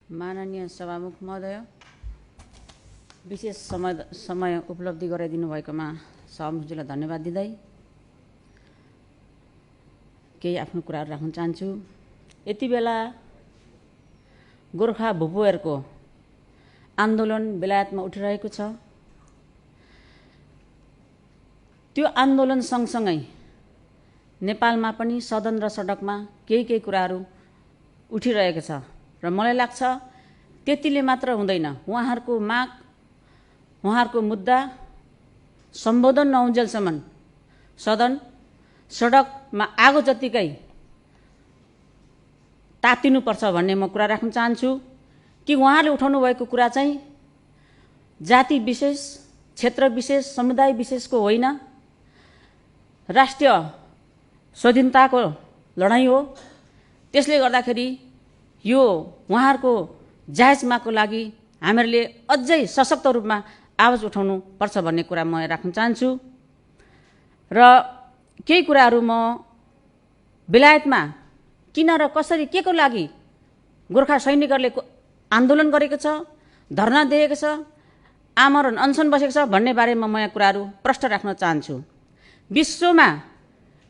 माननीय सभामुख महोदय, विशेष समय उपलब्धि गराइदिनु भएकोमा सभामुखजीलाई धन्यवाद दिँदै केही आफ्नो कुराहरू राख्न चाहन्छु। यति बेला गोर्खा भूपुहरूको आन्दोलन बेलायतमा उठिरहेको छ। त्यो आन्दोलन सँगसँगै नेपालमा पनि सदन र सडकमा केही कुराहरू उठिरहेको छ र मलाई लाग्छ त्यतिले मात्र हुँदैन। उहाँहरूको माग, उहाँहरूको मुद्दा सम्बोधन नहुन्जेलसम्म सदन सडकमा आगो जतिकै तातिनुपर्छ भन्ने म कुरा राख्न चाहन्छु कि उहाँले उठाउनु भएको कुरा चाहिँ जाति विशेष, क्षेत्र विशेष, समुदाय विशेषको होइन, राष्ट्रिय स्वाधीनताको लडाईँ हो। त्यसले गर्दाखेरि यो उहाँहरूको जायज मागको लागि हामीहरूले अझै सशक्त रूपमा आवाज उठाउनु पर्छ भन्ने कुरा म राख्न चाहन्छु। र केही कुराहरू म बेलायतमा किन र कसरी के को लागि गोर्खा सैनिकहरूले आन्दोलन गरेको छ, धरना दिएको छ, आमरण अनसन बसेको छ भन्ने बारेमा म यहाँ कुराहरू प्रश्न राख्न चाहन्छु। विश्वमा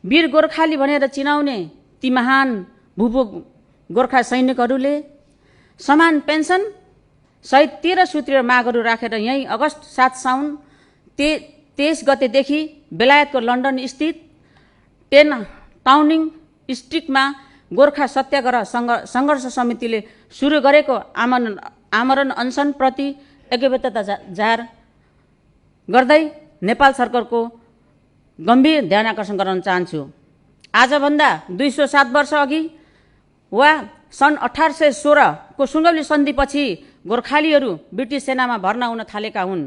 वीर गोर्खाली भनेर चिनाउने ती महान भूपू गोर्खा सैनिकहरूले समान पेन्सन सहित 13 सूत्रीय मागहरू राखेर यही अगस्त 7 साउन 23 गतेदेखि बेलायतको लन्डन स्थित 10 टाउनिङ स्ट्रिटमा गोर्खा सत्याग्रह सङ्घर्ष समितिले सुरु गरेको आमरण अनसनप्रति एकबद्धता जाहेर गर्दै नेपाल सरकारको गम्भीर ध्यान आकर्षण गराउन चाहन्छु। आजभन्दा 207 वर्ष अघि वा सन् 1816 को सुङ्गौली सन्धिपछि गोर्खालीहरू ब्रिटिस सेनामा भर्ना हुन थालेका हुन्।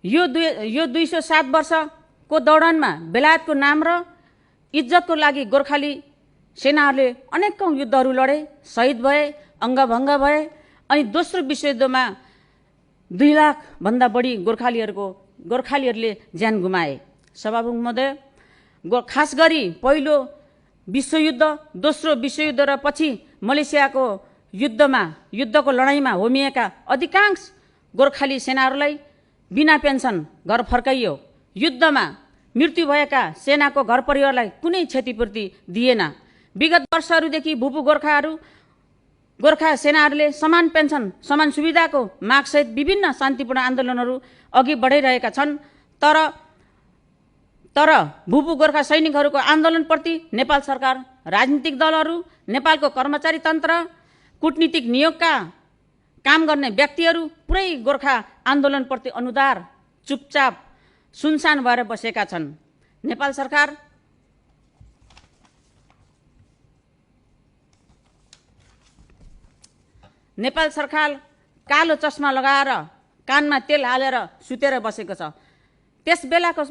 यो 207 वर्षको दौडानमा बेलायतको नाम र इज्जतको लागि गोर्खाली सेनाहरूले अनेकौं युद्धहरू लडे, शहीद भए, अङ्गभङ्ग भए अनि दोस्रो विश्वयुद्धमा 2 लाख भन्दा बढी गोर्खालीहरूले ज्यान गुमाए। सभामुख महोदय, खास गरी पहिलो विश्वयुद्ध, दोस्रो विश्वयुद्ध र पछि मलेसियाको युद्धको लडाईँमा होमिएका अधिकांश गोर्खाली सेनाहरूलाई बिना पेन्सन घर फर्काइयो। युद्धमा मृत्यु भएका सेनाको घर परिवारलाई कुनै क्षतिपूर्ति दिएन। विगत वर्षहरूदेखि भूपू गोर्खा सेनाहरूले समान पेन्सन, समान सुविधाको मागसहित विभिन्न शान्तिपूर्ण आन्दोलनहरू अघि बढाइरहेका छन्। तर भूपू गोर्खा सैनिकहरूको आन्दोलनप्रति नेपाल सरकार, राजनीतिक दलहरू, नेपालको कर्मचारी तन्त्र, कूटनीतिक नियोगका काम गर्ने व्यक्तिहरू पुरै गोर्खा आन्दोलनप्रति अनुदार, चुपचाप, सुनसान भएर बसेका छन्। नेपाल सरकार कालो चस्मा लगाएर कानमा तेल हालेर सुतेर बसेको छ। त्यस बेलाको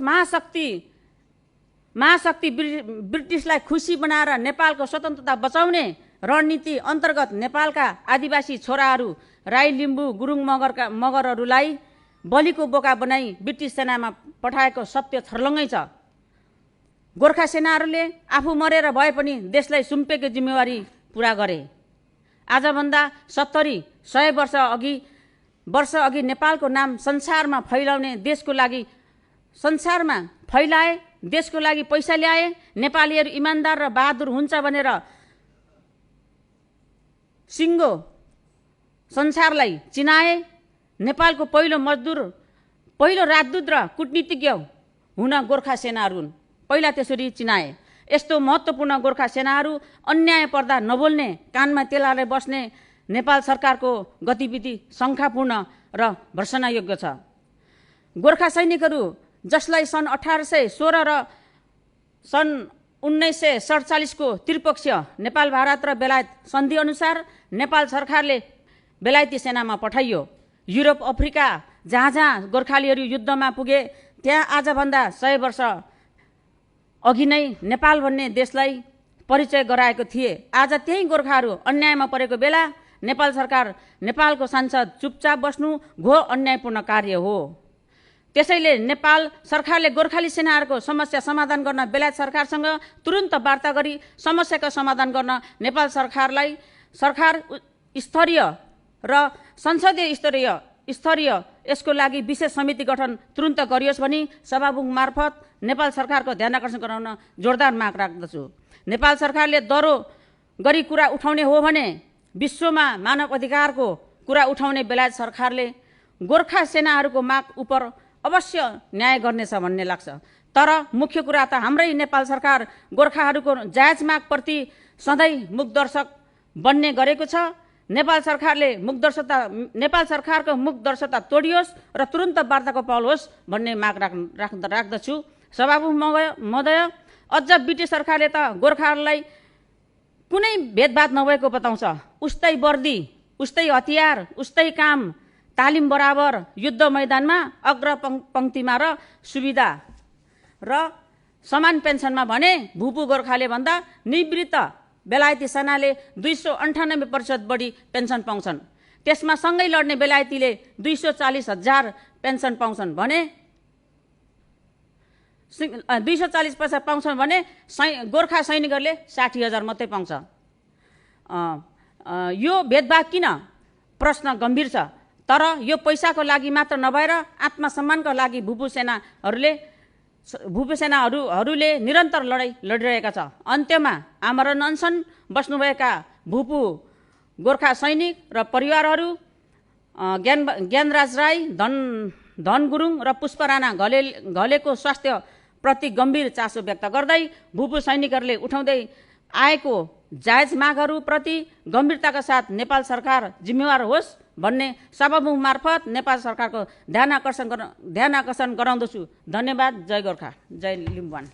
महाशक्ति ब्रिटिसलाई खुसी बनाएर नेपालको स्वतन्त्रता बचाउने रणनीति अन्तर्गत नेपालका आदिवासी छोराहरू, राई, लिम्बू, गुरुङ, मगरहरूलाई बलिको बोका बनाई ब्रिटिस सेनामा पठाएको सत्य छर्लङ्गै छ। गोर्खा सेनाहरूले आफू मरेर भए पनि देशलाई सुम्पेको जिम्मेवारी पुरा गरे। आजभन्दा 70-100 वर्ष अघि नेपालको नाम संसारमा फैलाए, देशको लागि पैसा ल्याए, नेपालीहरू इमान्दार र बहादुर हुन्छ भनेर सिङ्गो संसारलाई चिनाए। नेपालको पहिलो राजदूत र कूटनीतिज्ञ हुन गोर्खा सेनाहरू हुन्। पहिला त्यसरी चिनाए। यस्तो महत्त्वपूर्ण गोर्खा सेनाहरू अन्याय पर्दा नबोल्ने, कानमा तेल हालेर बस्ने नेपाल सरकारको गतिविधि शङ्कापूर्ण र भर्सनायोग्य छ। गोर्खा सैनिकहरू जसलाई सन् 1816 र सन् 1947 को त्रिपक्षीय नेपाल, भारत र बेलायत सन्धि अनुसार नेपाल सरकारले बेलायती सेनामा पठाइयो। युरोप, अफ्रिका जहाँ गोर्खालीहरू युद्धमा पुगे त्यहाँ आजभन्दा 100 वर्ष अघि नै नेपाल भन्ने देशलाई परिचय गराएको थिए। आज त्यही गोर्खाहरू अन्यायमा परेको बेला नेपाल सरकार, नेपालको सांसद चुपचाप बस्नु घोर अन्यायपूर्ण कार्य हो। त्यसैले नेपाल सरकारले गोर्खाली सेनाहरूको समस्या समाधान गर्न बेलायत सरकारसँग तुरुन्त वार्ता गरी समस्याको समाधान गर्न नेपाल सरकार स्तरीय र संसदीय स्तरीय यसको लागि विशेष समिति गठन तुरुन्त गरियोस् भनी सभामुख मार्फत नेपाल सरकारको ध्यान आकर्षण गराउन जोरदार माग राख्दछु। नेपाल सरकारले दरो गरी कुरा उठाउने हो भने विश्वमा मानव अधिकारको कुरा उठाउने बेलायत सरकारले गोर्खा सेनाहरूको माग उप अवश्य न्याय गर्नेछ भन्ने लाग्छ। तर मुख्य कुरा त हाम्रै नेपाल सरकार गोर्खाहरूको जायज मागप्रति सधैँ मुखदर्शक बन्ने गरेको छ। नेपाल सरकारको मुखदर्शकता तोडियोस् र तुरुन्त वार्ताको पहल होस् भन्ने माग राख्दछु। सभामुख महोदय, अझ ब्रिटिस सरकारले त गोर्खाहरूलाई कुनै भेदभाद नभएको बताउँछ। उस्तै वर्दी, उस्तै हतियार, उस्तै काम, तालिम बराबर, युद्ध मैदानमा अग्र पंक्तिमा र सुविधा र समान पेन्सनमा भने भूपू गोर्खाले भन्दा निवृत्त बेलायती सेनाले 298% बढी पेन्सन पाउँछन्। त्यसमा सँगै लड्ने बेलायतीले 240,000 पेन्सन पाउँछन् भने 240 पाउँछन् भने गोर्खा सैनिकहरूले 60,000 मात्रै पाउँछ। यो भेदभाव किन? प्रश्न गम्भीर छ। तर यो पैसाको लागि मात्र नभएर आत्मसम्मानका लागि भूपू सेनाहरूले निरन्तर लडाईँ लडिरहेका छ। अन्त्यमा आमरण अनसन बस्नुभएका भूपू गोर्खा सैनिक र परिवारहरू ज्ञानराज राई, धन गुरुङ र पुष्प राणा घलेको स्वास्थ्य प्रति गम्भीर चासो व्यक्त गर्दै भूपू सैनिकहरूले उठाउँदै आएको जायज मागहरूप्रति गम्भीरताका साथ नेपाल सरकार जिम्मेवार होस् भन्ने सभामुख मार्फत नेपाल सरकारको ध्यान आकर्षण गराउँदछु। धन्यवाद। जय गोर्खा, जय लिम्बुवान।